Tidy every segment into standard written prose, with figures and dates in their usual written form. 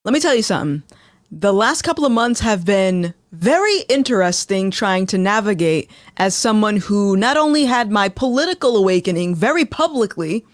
Let me tell you something. The last couple of months have been very interesting trying to navigate as someone who not only had my political awakening very publicly,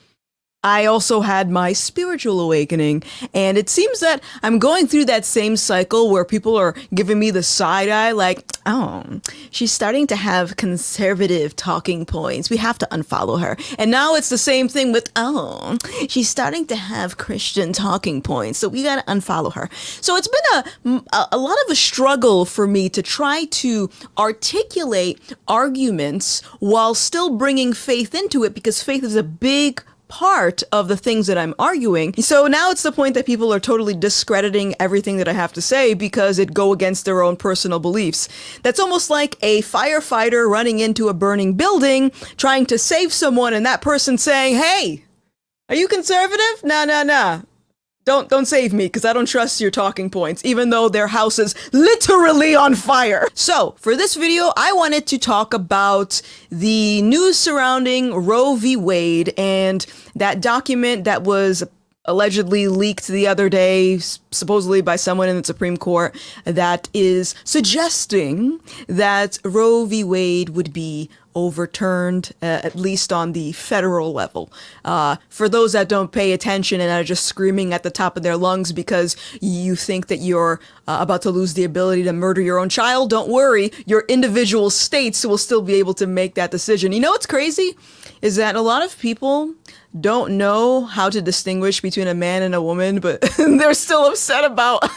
I also had my spiritual awakening. And it seems that I'm going through that same cycle where people are giving me the side eye like, oh, she's starting to have conservative talking points. We have to unfollow her. And now it's the same thing with, oh, she's starting to have Christian talking points. So we got to unfollow her. So it's been a lot of a struggle for me to try to articulate arguments while still bringing faith into it, because faith is a big part of the things that I'm arguing. So now it's the point that people are totally discrediting everything that I have to say because it go against their own personal beliefs. That's almost like a firefighter running into a burning building, trying to save someone, and that person saying, hey, are you conservative? No. Don't save me because I don't trust your talking points, even though their house is literally on fire. So for this video, I wanted to talk about the news surrounding Roe v. Wade and that document that was allegedly leaked the other day, supposedly by someone in the Supreme Court, that is suggesting that Roe v. Wade would be overturned, at least on the federal level. For those that don't pay attention and are just screaming at the top of their lungs because you think that you're about to lose the ability to murder your own child, don't worry, your individual states will still be able to make that decision. You know what's crazy? Is that a lot of people don't know how to distinguish between a man and a woman, but they're still upset about,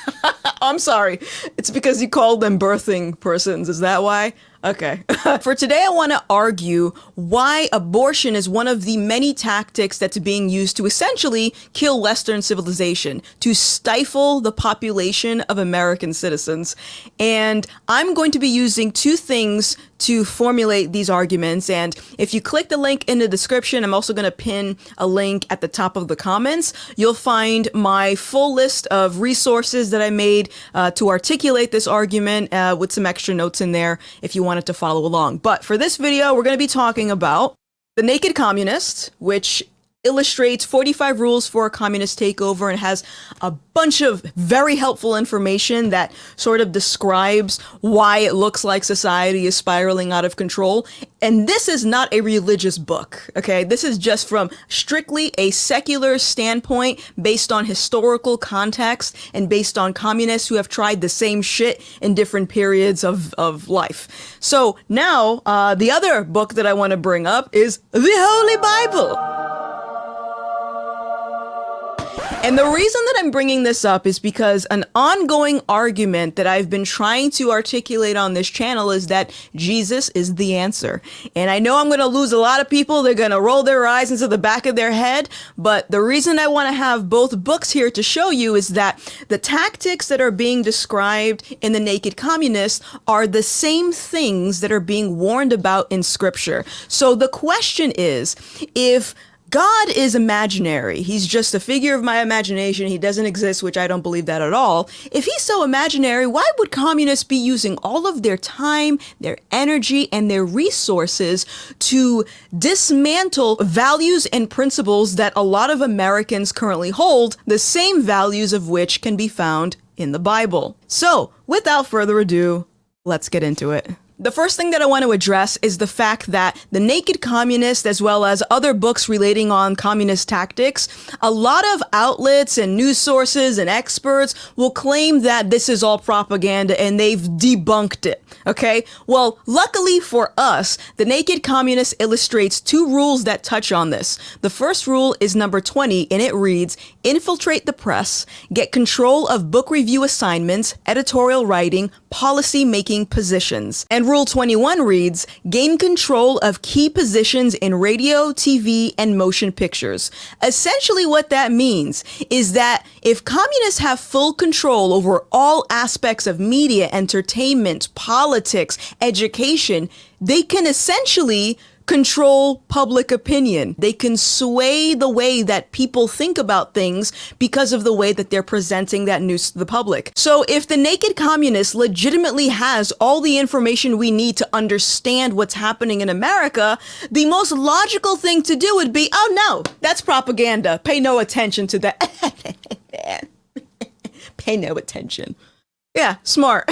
I'm sorry, it's because you called them birthing persons. Is that why? Okay. For today, I want to argue why abortion is one of the many tactics that's being used to essentially kill Western civilization, to stifle the population of American citizens. And I'm going to be using two things to formulate these arguments. And if you click the link in the description, I'm also going to pin a link at the top of the comments. You'll find my full list of resources that I made to articulate this argument with some extra notes in there if you wanted to follow along. But for this video, we're going to be talking about The Naked Communist, which illustrates 45 rules for a communist takeover and has a bunch of very helpful information that sort of describes why it looks like society is spiraling out of control. And this is not a religious book, okay? This is just from strictly a secular standpoint based on historical context and based on communists who have tried the same shit in different periods of life. So now, the other book that I want to bring up is the Holy Bible. And the reason that I'm bringing this up is because an ongoing argument that I've been trying to articulate on this channel is that Jesus is the answer. And I know I'm going to lose a lot of people. They're going to roll their eyes into the back of their head. But the reason I want to have both books here to show you is that the tactics that are being described in The Naked Communist are the same things that are being warned about in Scripture. So the question is, if God is imaginary, he's just a figure of my imagination, he doesn't exist, which I don't believe that at all. If he's so imaginary, why would communists be using all of their time, their energy, and their resources to dismantle values and principles that a lot of Americans currently hold, the same values of which can be found in the Bible? So, without further ado, let's get into it. The first thing that I want to address is the fact that The Naked Communist, as well as other books relating on communist tactics, a lot of outlets and news sources and experts will claim that this is all propaganda and they've debunked it. Okay, well, luckily for us, The Naked Communist illustrates two rules that touch on this. The first rule is number 20, and it reads, infiltrate the press, get control of book review assignments, editorial writing, policy making positions. And rule 21 reads, gain control of key positions in radio, TV, and motion pictures. Essentially what that means is that if communists have full control over all aspects of media, entertainment, politics, education, they can essentially control public opinion. They can sway the way that people think about things because of the way that they're presenting that news to the public. So if The Naked Communist legitimately has all the information we need to understand what's happening in America, the most logical thing to do would be, oh no, that's propaganda. Pay no attention to that. Pay no attention. Yeah, smart.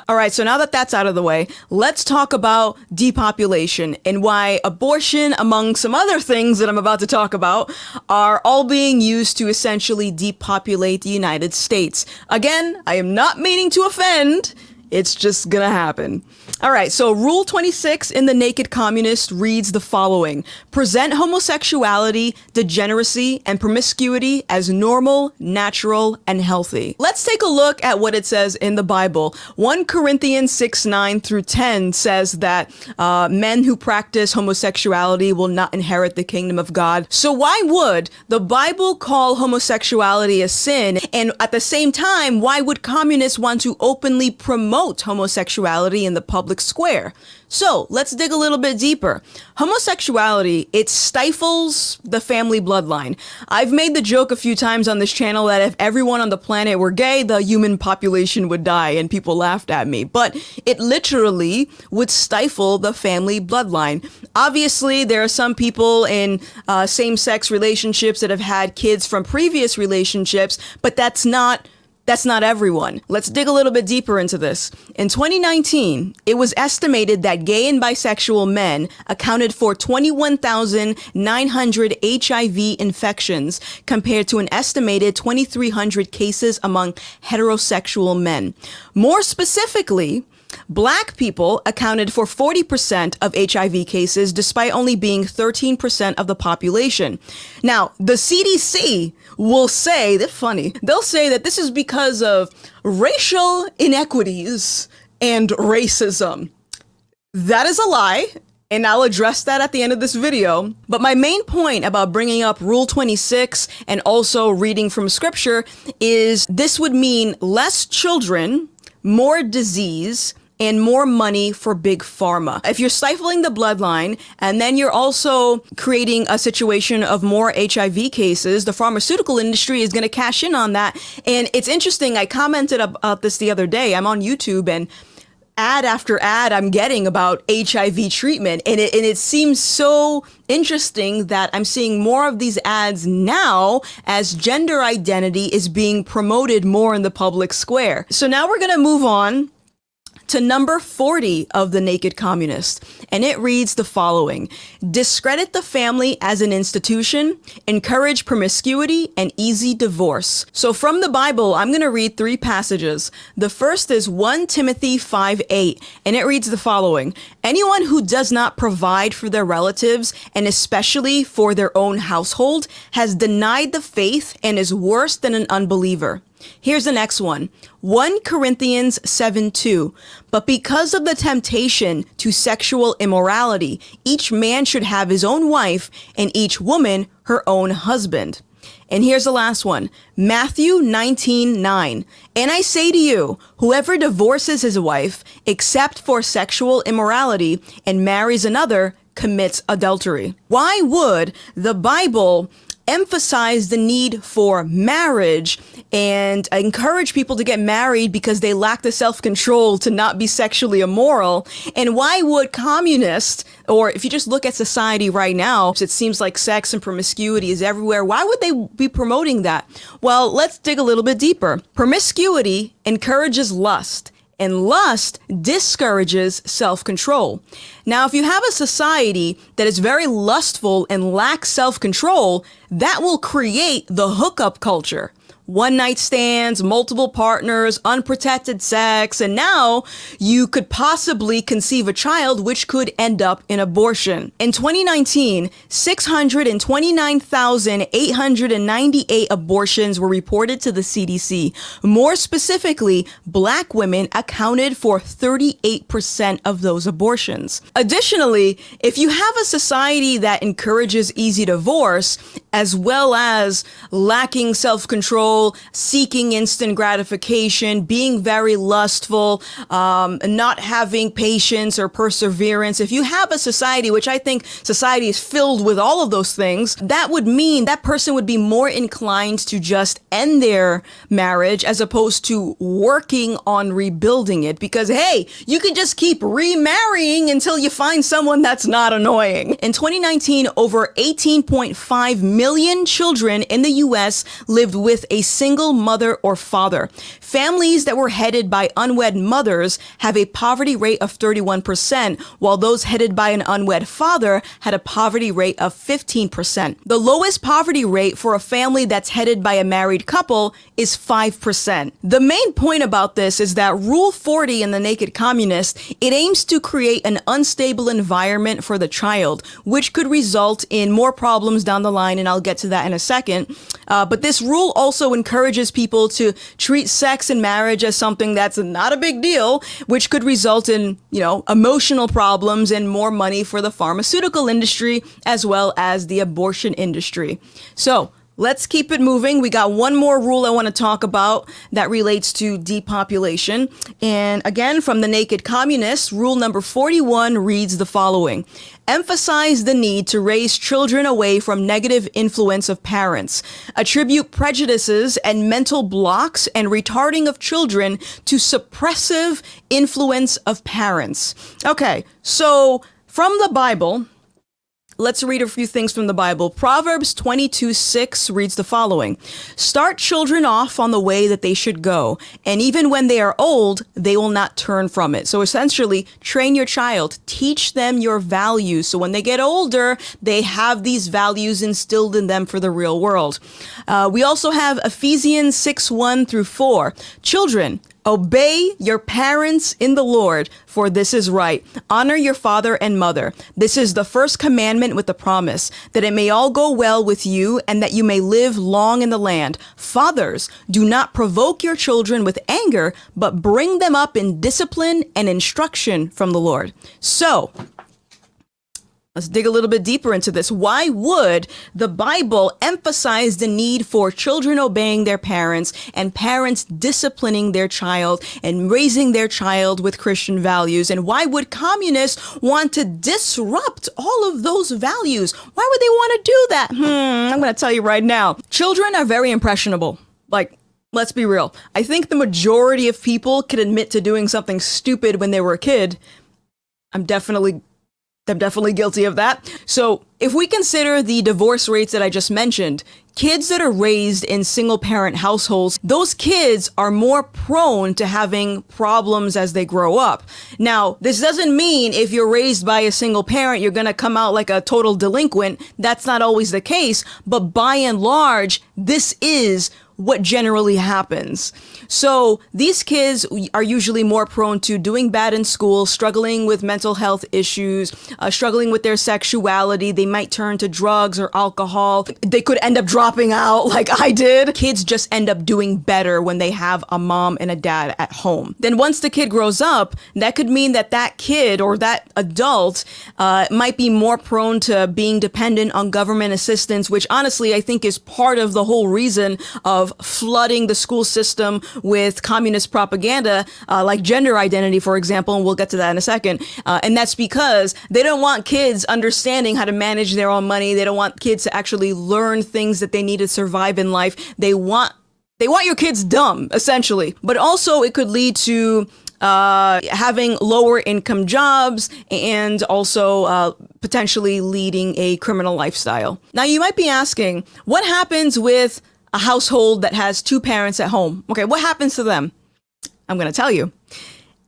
All right, so now that that's out of the way, let's talk about depopulation and why abortion, among some other things that I'm about to talk about, are all being used to essentially depopulate the United States. Again, I am not meaning to offend. It's just gonna happen. All right, so Rule 26 in the Naked Communist reads the following: present homosexuality, degeneracy, and promiscuity as normal, natural, and healthy. Let's take a look at what it says in the Bible. 1 Corinthians 6:9 through 10 says that men who practice homosexuality will not inherit the kingdom of God. So why would the Bible call homosexuality a sin? And at the same time, why would communists want to openly promote homosexuality in the public square? So let's dig a little bit deeper. Homosexuality, it stifles the family bloodline. I've made the joke a few times on this channel that if everyone on the planet were gay, the human population would die, and people laughed at me. But it literally would stifle the family bloodline. Obviously, there are some people in same-sex relationships that have had kids from previous relationships, but that's not everyone. Let's dig a little bit deeper into this. In 2019, it was estimated that gay and bisexual men accounted for 21,900 HIV infections compared to an estimated 2,300 cases among heterosexual men. More specifically, Black people accounted for 40% of HIV cases, despite only being 13% of the population. Now, the CDC will say, they're funny, they'll say that this is because of racial inequities and racism. That is a lie, and I'll address that at the end of this video. But my main point about bringing up Rule 26 and also reading from scripture is this would mean less children, more disease, and more money for big pharma. If you're stifling the bloodline and then you're also creating a situation of more HIV cases, the pharmaceutical industry is going to cash in on that. And it's interesting, I commented about this the other day. I'm on YouTube, and ad after ad I'm getting about HIV treatment. And it seems so interesting that I'm seeing more of these ads now as gender identity is being promoted more in the public square. So now we're going to move on to number 40 of the Naked Communist, and it reads the following: discredit the family as an institution, encourage promiscuity, and easy divorce. So from the Bible, I'm going to read 3 passages. The first is 1 Timothy 5:8, and it reads the following: anyone who does not provide for their relatives, and especially for their own household, has denied the faith and is worse than an unbeliever. Here's the next one. 1 Corinthians 7:2. But because of the temptation to sexual immorality, each man should have his own wife and each woman her own husband. And here's the last one. Matthew 19:9. And I say to you, whoever divorces his wife except for sexual immorality and marries another commits adultery. Why would the Bible emphasize the need for marriage and encourage people to get married because they lack the self-control to not be sexually immoral? And why would communists, or if you just look at society right now, it seems like sex and promiscuity is everywhere. Why would they be promoting that? Well, let's dig a little bit deeper. Promiscuity encourages lust, and lust discourages self-control. Now, if you have a society that is very lustful and lacks self-control, that will create the hookup culture. One-night stands, multiple partners, unprotected sex, and now you could possibly conceive a child which could end up in abortion. In 2019, 629,898 abortions were reported to the CDC. More specifically, Black women accounted for 38% of those abortions. Additionally, if you have a society that encourages easy divorce, as well as lacking self-control, seeking instant gratification, being very lustful, not having patience or perseverance. If you have a society, which I think society is filled with all of those things, that would mean that person would be more inclined to just end their marriage as opposed to working on rebuilding it. Because, hey, you can just keep remarrying until you find someone that's not annoying. In 2019, over 18.5 million million children in the U.S. lived with a single mother or father. Families that were headed by unwed mothers have a poverty rate of 31%, while those headed by an unwed father had a poverty rate of 15%. The lowest poverty rate for a family that's headed by a married couple is 5%. The main point about this is that Rule 40 in the Naked Communist, it aims to create an unstable environment for the child, which could result in more problems down the line, and I'll get to that in a second. But this rule also encourages people to treat sex and marriage as something that's not a big deal, which could result in, emotional problems and more money for the pharmaceutical industry as well as the abortion industry. So let's keep it moving. We got one more rule I want to talk about that relates to depopulation. And again, from the Naked Communist, rule number 41 reads the following: emphasize the need to raise children away from negative influence of parents. Attribute prejudices and mental blocks and retarding of children to suppressive influence of parents. Okay, so from the Bible, let's read a few things from the Bible. Proverbs 22:6 reads the following: start children off on the way that they should go, and even when they are old, they will not turn from it. So essentially, train your child, teach them your values, so when they get older, they have these values instilled in them for the real world. We also have Ephesians 6:1-4. Children, obey your parents in the Lord, for this is right. Honor your father and mother. This is the first commandment with the promise, that it may all go well with you and that you may live long in the land. Fathers, do not provoke your children with anger, but bring them up in discipline and instruction from the Lord. So, let's dig a little bit deeper into this. Why would the Bible emphasize the need for children obeying their parents and parents disciplining their child and raising their child with Christian values? And why would communists want to disrupt all of those values? Why would they want to do that? I'm going to tell you right now. Children are very impressionable. Let's be real. I think the majority of people can admit to doing something stupid when they were a kid. I'm definitely guilty of that. So if we consider the divorce rates that I just mentioned, kids that are raised in single parent households, those kids are more prone to having problems as they grow up. Now, this doesn't mean if you're raised by a single parent, you're going to come out like a total delinquent. That's not always the case. But by and large, this is what generally happens. So these kids are usually more prone to doing bad in school, struggling with mental health issues, struggling with their sexuality. They might turn to drugs or alcohol. They could end up dropping out like I did. Kids just end up doing better when they have a mom and a dad at home. Then once the kid grows up, that could mean that that kid or that adult might be more prone to being dependent on government assistance, which honestly I think is part of the whole reason of flooding the school system with communist propaganda, like gender identity, for example, and we'll get to that in a second. And that's because they don't want kids understanding how to manage their own money. They don't want kids to actually learn things that they need to survive in life. They want your kids dumb, essentially. But also it could lead to having lower income jobs and also potentially leading a criminal lifestyle. Now, you might be asking, what happens with a household that has two parents at home? Okay, what happens to them? I'm going to tell you.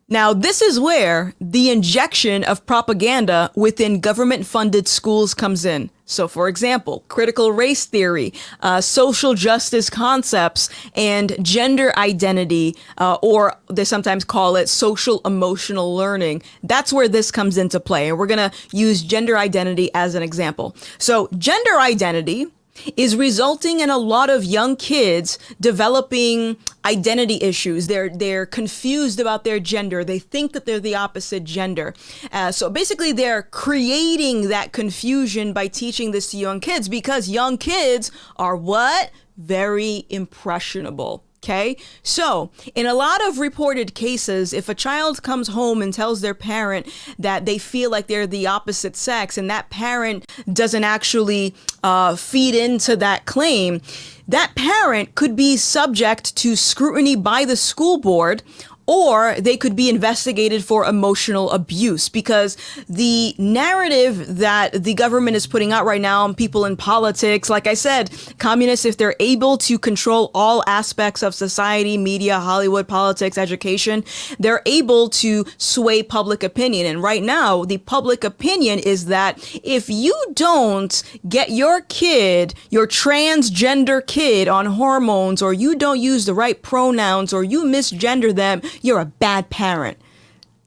Now, this is where the injection of propaganda within government-funded schools comes in. So, for example, critical race theory, social justice concepts, and gender identity, or they sometimes call it social emotional learning. That's where this comes into play. And we're going to use gender identity as an example. So, gender identity is resulting in a lot of young kids developing identity issues. They're confused about their gender. They think that they're the opposite gender. So basically they're creating that confusion by teaching this to young kids, because young kids are what? Very impressionable. Okay, so in a lot of reported cases, if a child comes home and tells their parent that they feel like they're the opposite sex, and that parent doesn't actually feed into that claim, that parent could be subject to scrutiny by the school board, or they could be investigated for emotional abuse, because the narrative that the government is putting out right now on people in politics, like I said, communists, if they're able to control all aspects of society, media, Hollywood, politics, education, they're able to sway public opinion. And right now, the public opinion is that if you don't get your kid, your transgender kid, on hormones, or you don't use the right pronouns, or you misgender them, you're a bad parent.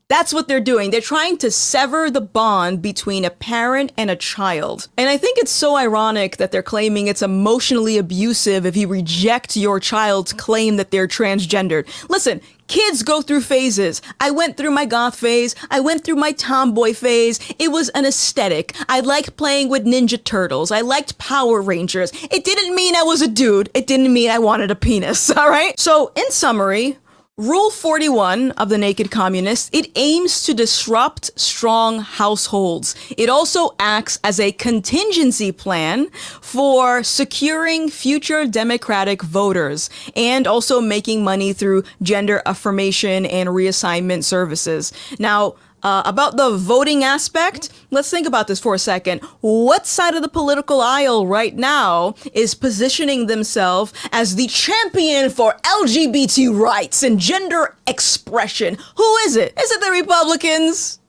That's what they're doing. They're trying to sever the bond between a parent and a child. And I think it's so ironic that they're claiming it's emotionally abusive if you reject your child's claim that they're transgendered. Listen, kids go through phases. I went through my goth phase. I went through my tomboy phase. It was an aesthetic. I liked playing with Ninja Turtles. I liked Power Rangers. It didn't mean I was a dude. It didn't mean I wanted a penis, all right? So in summary, Rule 41 of the Naked Communist, it aims to disrupt strong households. It also acts as a contingency plan for securing future Democratic voters and also making money through gender affirmation and reassignment services. Now, about the voting aspect, let's think about this for a second. What side of the political aisle right now is positioning themselves as the champion for LGBT rights and gender expression? Who is it? Is it the Republicans?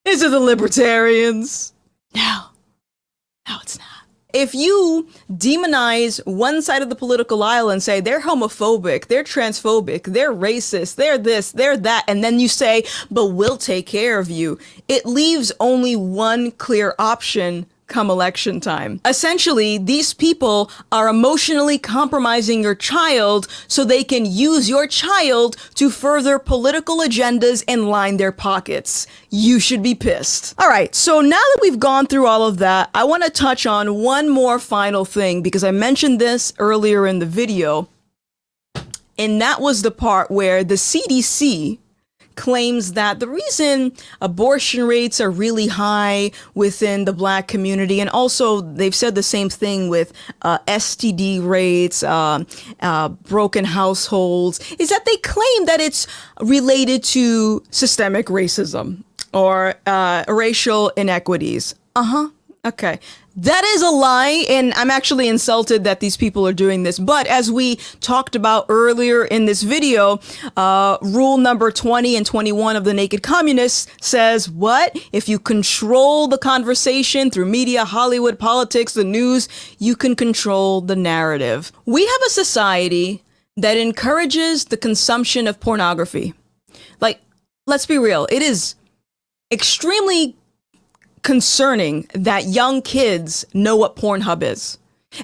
Is it the Libertarians? No, it's not. If you demonize one side of the political aisle and say they're homophobic, they're transphobic, they're racist, they're this, they're that, and then you say, but we'll take care of you, it leaves only one clear option come election time. Essentially, these people are emotionally compromising your child so they can use your child to further political agendas and line their pockets. You should be pissed. All right, so now that we've gone through all of that, I want to touch on one more final thing, because I mentioned this earlier in the video, and that was the part where the CDC claims that the reason abortion rates are really high within the Black community, and also they've said the same thing with STD rates, broken households, is that they claim that it's related to systemic racism or racial inequities. Okay. That is a lie, and I'm actually insulted that these people are doing this. But as we talked about earlier in this video, rule number 20 and 21 of the Naked Communists says what? If you control the conversation through media, Hollywood, politics, the news, you can control the narrative. We have a society that encourages the consumption of pornography. Like, let's be real. It is extremely concerning that young kids know what Pornhub is.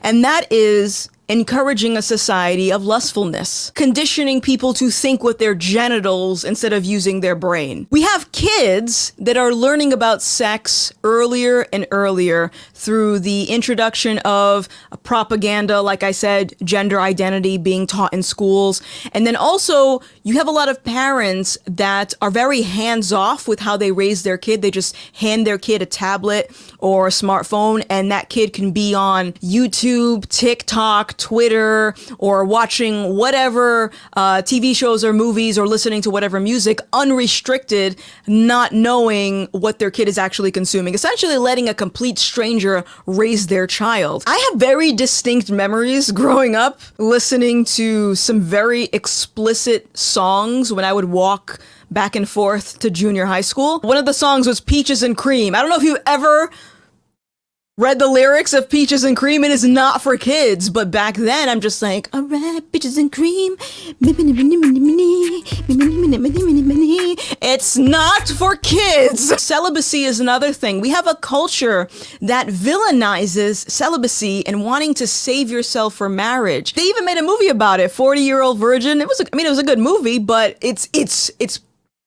And that is encouraging a society of lustfulness, conditioning people to think with their genitals instead of using their brain. We have kids that are learning about sex earlier and earlier through the introduction of propaganda, like I said, gender identity being taught in schools. And then also you have a lot of parents that are very hands-off with how they raise their kid. They just hand their kid a tablet or a smartphone, and that kid can be on YouTube, TikTok, Twitter, or watching whatever TV shows or movies, or listening to whatever music unrestricted, not knowing what their kid is actually consuming, essentially letting a complete stranger raise their child. I have very distinct memories growing up listening to some very explicit songs when I would walk back and forth to junior high school. One of the songs was Peaches and Cream. I don't know if you ever read the lyrics of Peaches and Cream. It is not for kids, but back then I'm just like, all right, peaches and cream. It's not for kids. Celibacy is another thing. We have a culture that villainizes celibacy and wanting to save yourself for marriage. They even made a movie about it, 40-Year-Old Virgin. It was a good movie, but it's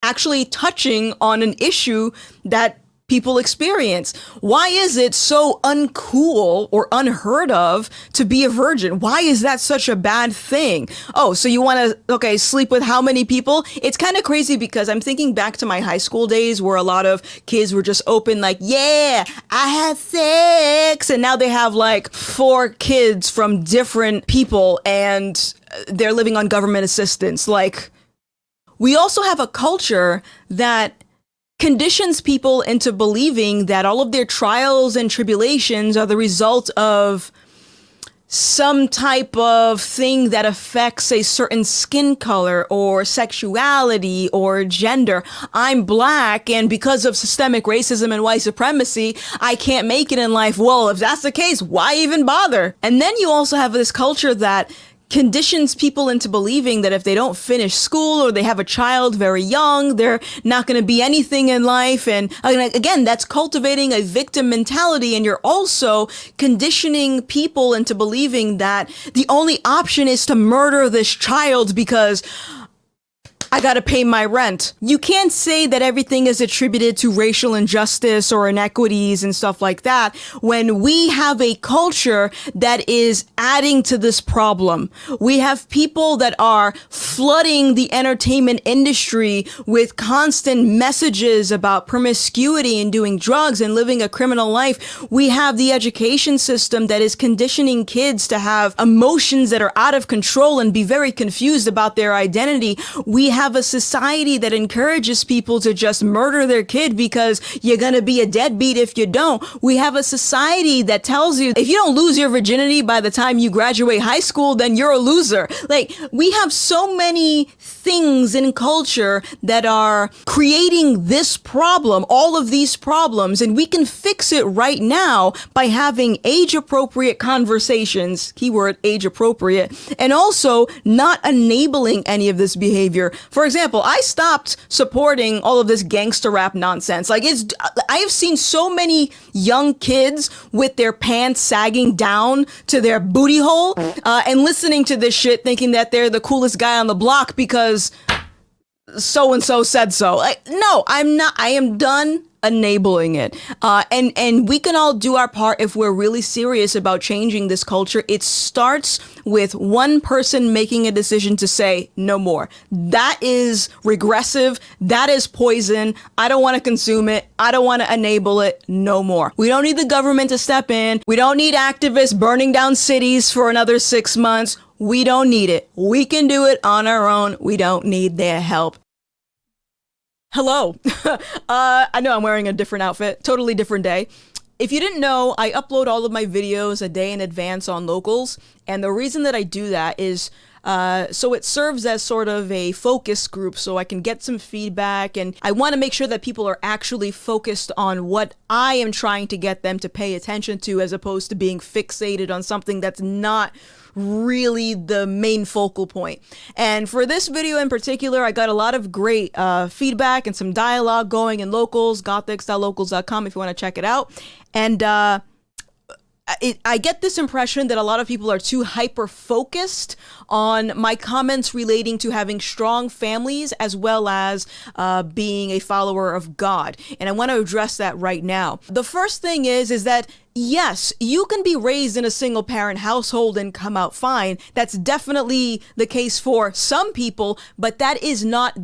actually touching on an issue that people experience. Why is it so uncool or unheard of to be a virgin? Why is that such a bad thing? Oh, so you want to, sleep with how many people? It's kind of crazy because I'm thinking back to my high school days where a lot of kids were just open, like, yeah, I had sex. And now they have like 4 kids from different people and they're living on government assistance. Like, We also have a culture that conditions people into believing that all of their trials and tribulations are the result of some type of thing that affects a certain skin color or sexuality or gender. I'm black, and because of systemic racism and white supremacy, I can't make it in life. Well, if that's the case, why even bother? And then you also have this culture that conditions people into believing that if they don't finish school or they have a child very young, they're not going to be anything in life. And again, that's cultivating a victim mentality. And you're also conditioning people into believing that the only option is to murder this child because I gotta pay my rent. You can't say that everything is attributed to racial injustice or inequities and stuff like that when we have a culture that is adding to this problem. We have people that are flooding the entertainment industry with constant messages about promiscuity and doing drugs and living a criminal life. We have the education system that is conditioning kids to have emotions that are out of control and be very confused about their identity. We have a society that encourages people to just murder their kid because you're gonna be a deadbeat if you don't. We have a society that tells you if you don't lose your virginity by the time you graduate high school, then you're a loser. Like, we have so many things in culture that are creating this problem, all of these problems, and we can fix it right now by having age-appropriate conversations, keyword age-appropriate, and also not enabling any of this behavior. For example, I stopped supporting all of this gangster rap nonsense. Like, I have seen so many young kids with their pants sagging down to their booty hole, and listening to this shit thinking that they're the coolest guy on the block because so-and-so said so. Like, no, I'm not. I am done enabling it. And we can all do our part if we're really serious about changing this culture. It starts with one person making a decision to say no more. That is regressive. That is poison. I don't want to consume it. I don't want to enable it. No more. We don't need the government to step in. We don't need activists burning down cities for another 6 months. We don't need it. We can do it on our own. We don't need their help. Hello. I know I'm wearing a different outfit, totally different day. If you didn't know, I upload all of my videos a day in advance on Locals. And the reason that I do that is so it serves as sort of a focus group so I can get some feedback. And I want to make sure that people are actually focused on what I am trying to get them to pay attention to, as opposed to being fixated on something that's not really the main focal point. And for this video in particular, I got a lot of great feedback and some dialogue going in Locals, gothixtv.locals.com if you want to check it out. And I get this impression that a lot of people are too hyper-focused on my comments relating to having strong families as well as being a follower of God. And I want to address that right now. The first thing is that yes, you can be raised in a single parent household and come out fine. That's definitely the case for some people, but that is not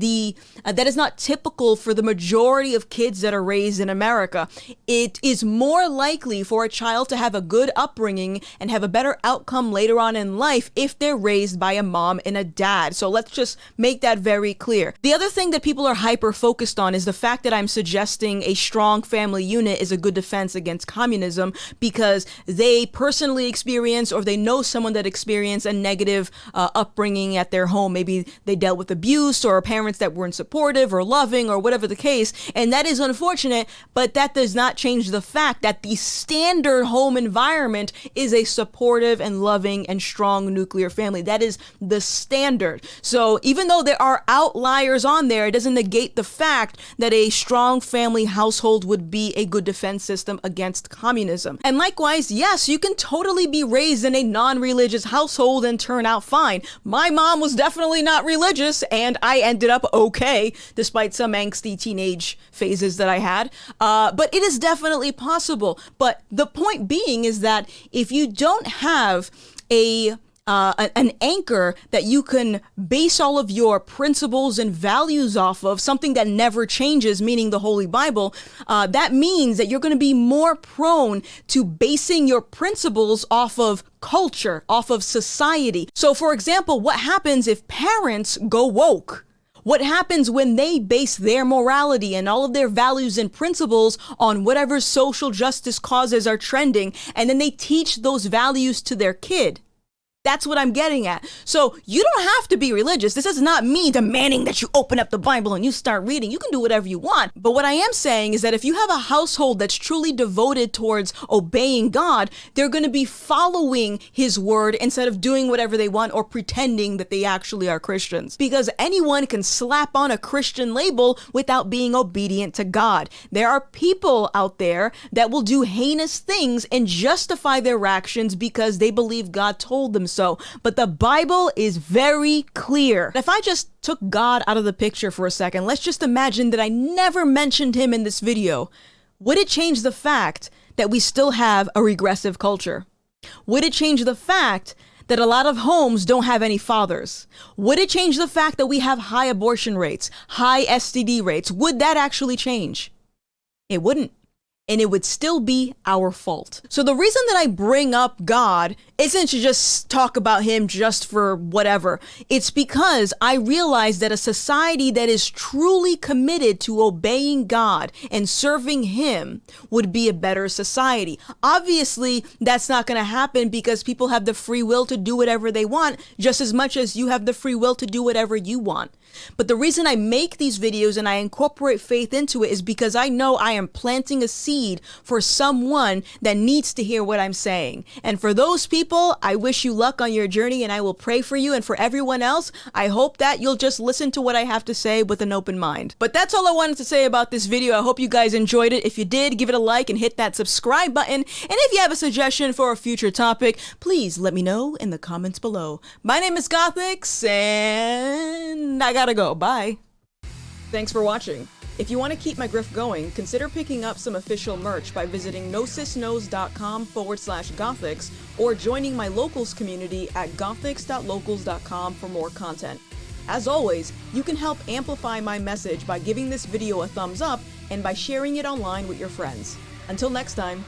typical for the majority of kids that are raised in America. It is more likely for a child to have a good upbringing and have a better outcome later on in life if they're raised by a mom and a dad. So let's just make that very clear. The other thing that people are hyper focused on is the fact that I'm suggesting a strong family unit is a good defense against communism, because they personally experience or they know someone that experienced a negative upbringing at their home. Maybe they dealt with abuse or parents that weren't supportive or loving or whatever the case. And that is unfortunate, but that does not change the fact that the standard home environment is a supportive and loving and strong nuclear family. That is the standard. So even though there are outliers on there, it doesn't negate the fact that a strong family household would be a good defense system against communism. And likewise, yes, you can totally be raised in a non-religious household and turn out fine. My mom was definitely not religious, and I ended up okay, despite some angsty teenage phases that I had. But it is definitely possible. But the point being is that if you don't have an anchor that you can base all of your principles and values off of, something that never changes, meaning the Holy Bible, that means that you're going to be more prone to basing your principles off of culture, off of society. So for example, what happens if parents go woke? What happens when they base their morality and all of their values and principles on whatever social justice causes are trending, and then they teach those values to their kid? That's what I'm getting at. So you don't have to be religious. This is not me demanding that you open up the Bible and you start reading. You can do whatever you want. But what I am saying is that if you have a household that's truly devoted towards obeying God, they're going to be following his word instead of doing whatever they want or pretending that they actually are Christians. Because anyone can slap on a Christian label without being obedient to God. There are people out there that will do heinous things and justify their actions because they believe God told them so. But the Bible is very clear. If I just took God out of the picture for a second, let's just imagine that I never mentioned him in this video. Would it change the fact that we still have a regressive culture? Would it change the fact that a lot of homes don't have any fathers? Would it change the fact that we have high abortion rates, high STD rates? Would that actually change? It wouldn't. And it would still be our fault. So the reason that I bring up God isn't to just talk about him just for whatever. It's because I realize that a society that is truly committed to obeying God and serving him would be a better society. Obviously, that's not going to happen because people have the free will to do whatever they want, just as much as you have the free will to do whatever you want. But the reason I make these videos and I incorporate faith into it is because I know I am planting a seed for someone that needs to hear what I'm saying. And for those people, I wish you luck on your journey and I will pray for you. And for everyone else, I hope that you'll just listen to what I have to say with an open mind. But that's all I wanted to say about this video. I hope you guys enjoyed it. If you did, give it a like and hit that subscribe button. And if you have a suggestion for a future topic, please let me know in the comments below. My name is Gothix and I gotta go. Bye. Thanks for watching. If you want to keep my grift going, consider picking up some official merch by visiting nosisnos.com/Gothix or joining my locals community at gothix.locals.com for more content. As always, you can help amplify my message by giving this video a thumbs up and by sharing it online with your friends. Until next time.